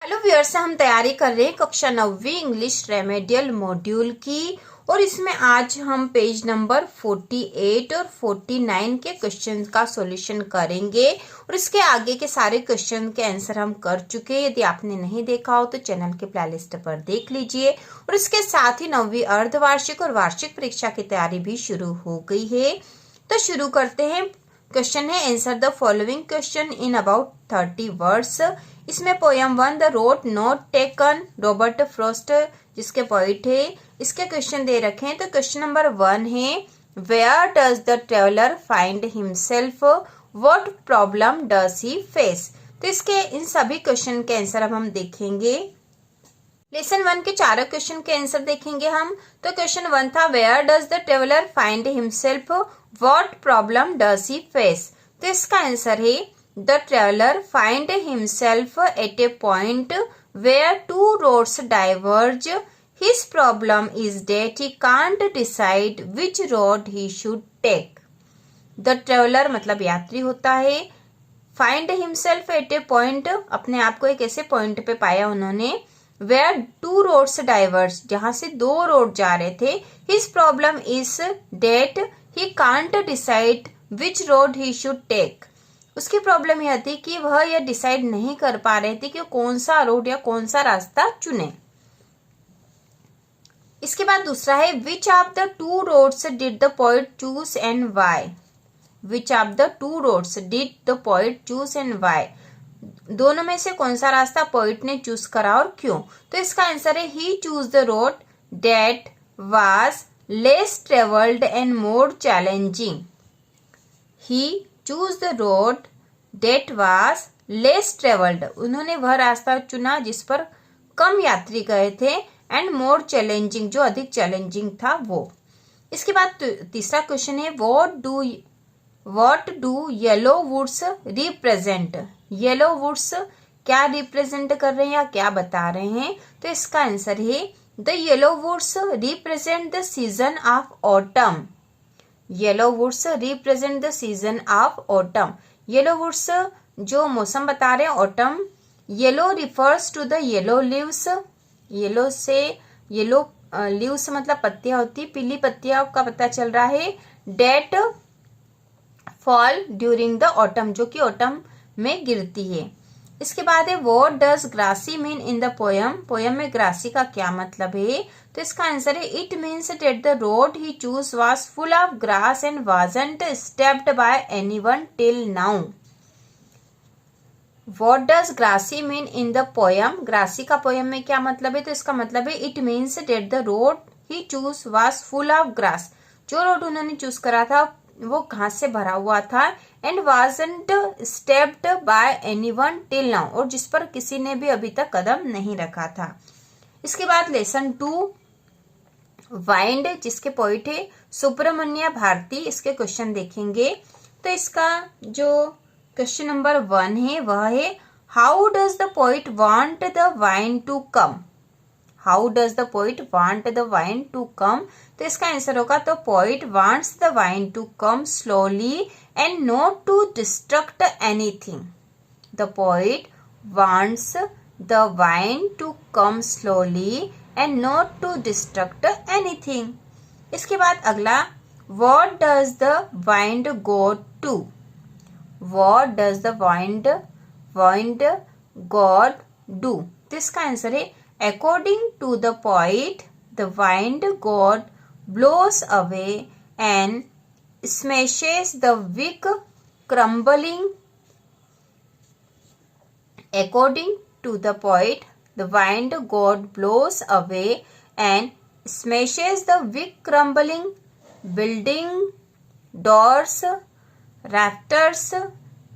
Hello viewers, हम तैयारी कर रहे हैं कक्षा 9वीं इंग्लिश रेमेडियल मॉड्यूल की। और इसमें आज हम पेज नंबर 48 और 49 के क्वेश्चन का सॉल्यूशन करेंगे। और इसके आगे के सारे क्वेश्चन के आंसर हम कर चुके हैं। यदि आपने नहीं देखा हो तो चैनल के प्लेलिस्ट पर देख लीजिए। और इसके साथ ही 9वीं अर्धवार्षिक और वार्षिक परीक्षा की तैयारी भी शुरू हो गई है। तो शुरू करते हैं। क्वेश्चन है, answer the following question in about 30 words. इसमें poem 1 the road not taken, Robert Frost जिसके पोइट है। इसके क्वेश्चन दे रखे हैं। तो क्वेश्चन नंबर 1 है, where does the traveller find himself, what problem does he face. तो इसके इन सभी क्वेश्चन के आंसर अब हम देखेंगे। लेसन 1 के चारों क्वेश्चन के आंसर देखेंगे हम। तो क्वेश्चन 1 था, where does the traveller find himself, what problem does he face. तो इसका आंसर है, the traveller find himself at a point where two roads diverge, his problem is that he can't decide which road he should take. The traveller मतलब यात्री होता है। Find himself at a point, अपने आप को एक ऐसे पॉइंट पे पाया उन्होंने, वेयर टू रोड्स डाइवर्स, जहां से दो रोड जा रहे थे। His problem is that he can't decide which road he should take. उसकी प्रॉब्लम यह थी कि वह यह डिसाइड नहीं कर पा रहे थे कि कौन सा रोड या कौन सा रास्ता चुने। इसके बाद दूसरा है, which of the two roads did the poet choose and why. Which of the two roads did the poet choose and why, दोनों में से कौन सा रास्ता पोइट ने चूज करा और क्यों। तो इसका आंसर है, he choose the road that was less travelled and more challenging. He choose the road that was less travelled, उन्होंने वह रास्ता चुना जिस पर कम यात्री गए थे, एंड मोर चैलेंजिंग, जो अधिक चैलेंजिंग था वो। इसके बाद तीसरा क्वेश्चन है, what do yellow woods represent. Yellow woods क्या रिप्रेजेंट कर रहे हैं या क्या बता रहे हैं। तो इसका आंसर है, the yellow woods represent the season of autumn. Yellow woods represent the season of autumn. Yellow woods जो मौसम बता रहे हैं, autumn. Yellow refers to the yellow leaves, yellow से येलो लीव्स मतलब पत्तियां होती, पीली पत्तियां का पता चल रहा है। That fall during the autumn, जो कि ऑटम में गिरती है। इसके बाद है, what does grassy mean in the poem. Poem में ग्रासी का क्या मतलब है। तो इसका आंसर है, it means that the road he chose was full of grass and wasn't stepped by anyone till now. What does grassy mean in the poem, grassy का poem में क्या मतलब है। तो इसका मतलब है, it means that the road he chose was full of grass, जो रोड उन्होंने चूज करा था वो घास से भरा हुआ था, and wasn't stepped by anyone till now, और जिस पर किसी ने भी अभी तक कदम नहीं रखा था। इसके बाद लेसन 2 वाइंड, जिसके पोइट है सुब्रमण्य भारती। इसके क्वेश्चन देखेंगे। तो इसका जो क्वेश्चन नंबर 1 है वह है, how does the poet want the wind to come. How does the poet want the wind to come. तो इसका आंसर होगा, तो poet wants the wind to come slowly and not to destruct anything. The poet wants the wind to come slowly and not to destruct anything. इसके बाद अगला, what does the wind go to. What does the wind god do. तो इसका answer है, according to the poet, the wind god blows away and smashes the wick crumbling. According to the poet, the wind god blows away and smashes the wick crumbling, building, doors, rafters,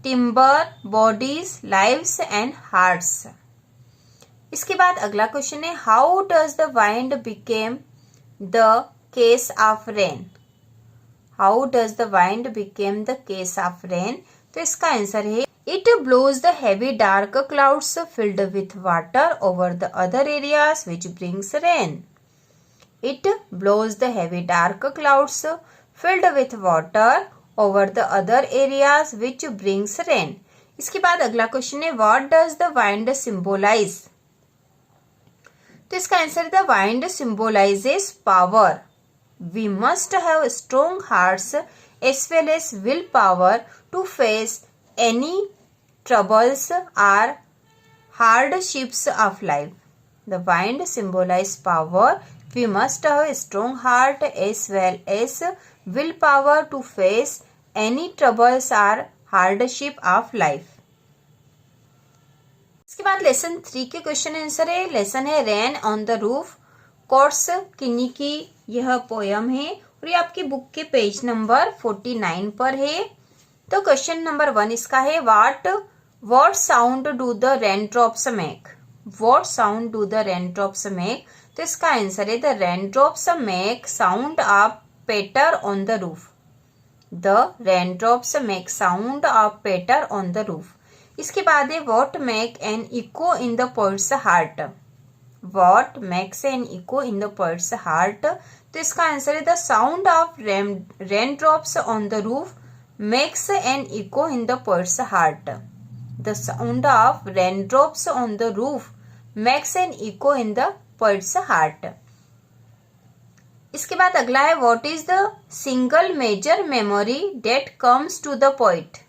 timber, bodies, lives and hearts. इसके बाद अगला question है, how does the wind became the cause of rain. How does the wind became the cause of rain. तो इसका answer है, it blows the heavy dark clouds filled with water over the other areas which brings rain. It blows the heavy dark clouds filled with water over the other areas which brings rain. इसके बाद अगला question है, what does the wind symbolise. तो इसका answer the wind symbolises power. We must have strong hearts as well as will power to face any troubles or hardships of life. The wind symbolizes power. We must have a strong heart as well as willpower to face any troubles or hardship of life. इसके बाद lesson 3 के question answer है। Lesson है rain on the roof. Course किन्नी की यह poem है और ये आपकी बुक के पेज नंबर 49 पर है। तो क्वेश्चन नंबर 1 इसका है What sound do the raindrops make? What sound do the raindrops make? तो इसका आंसर है the raindrops make sound of patter on the roof. The raindrops make sound of patter on the roof. इसके बाद है what make an echo in the poet's heart? What makes an echo in the poet's heart? तो इसका answer है the sound of raindrops on the roof makes an echo in the poet's heart. The sound of raindrops on the roof makes an echo in the poet's heart. इसके बाद अगला है What is the single major memory that comes to the poet?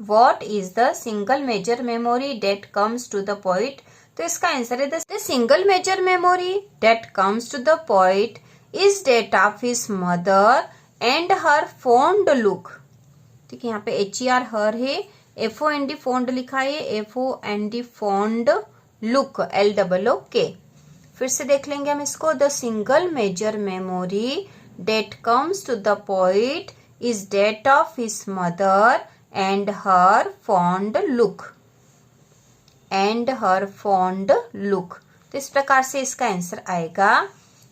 What is the single major memory that comes to the poet? तो इसका answer है The single major memory that comes to the poet is that of his mother and her fond look. ठीक है, यहाँ पे HER हर है, FOND fond लिखा है, FOND फॉन्ड लुक LOOK। फिर से देख लेंगे हम इसको। The single major memory that comes to the poet is that of his mother and her fond look. तो इस प्रकार से इसका आंसर आएगा।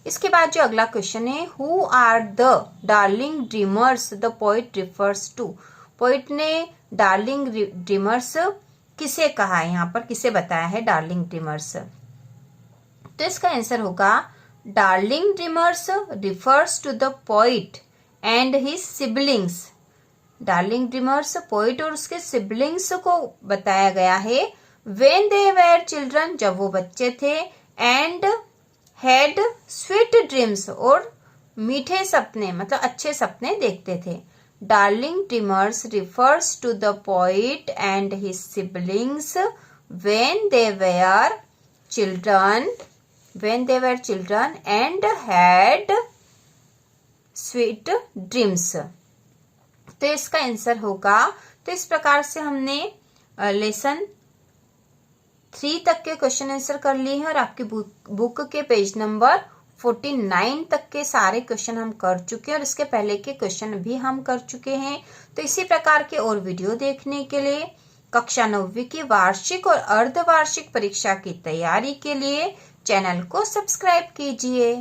इसके बाद जो अगला क्वेश्चन है who are the darling dreamers the poet refers to. Poet ने डार्लिंग ड्रीमर्स किसे कहा है, यहाँ पर किसे बताया है डार्लिंग ड्रीमर्स। तो इसका आंसर होगा darling dreamers refers to the poet and his siblings. Darling dreamers poet और उसके सिबलिंग्स को बताया गया है व्हेन दे वेर चिल्ड्रन, जब वो बच्चे थे, एंड हैड स्वीट ड्रीम्स, और मीठे सपने मतलब अच्छे सपने देखते थे। Darling Dreamers refers to the poet and his siblings when they were children and had sweet dreams. तो इसका आंसर होगा। तो इस प्रकार से हमने लेसन 3 तक के क्वेश्चन आंसर कर लिए हैं और आपकी बुक के पेज नंबर 49 तक के सारे क्वेश्चन हम कर चुके हैं और इसके पहले के क्वेश्चन भी हम कर चुके हैं। तो इसी प्रकार के और वीडियो देखने के लिए कक्षा 9वीं की वार्षिक और अर्धवार्षिक परीक्षा की तैयारी के लिए चैनल को सब्सक्राइब कीजिए।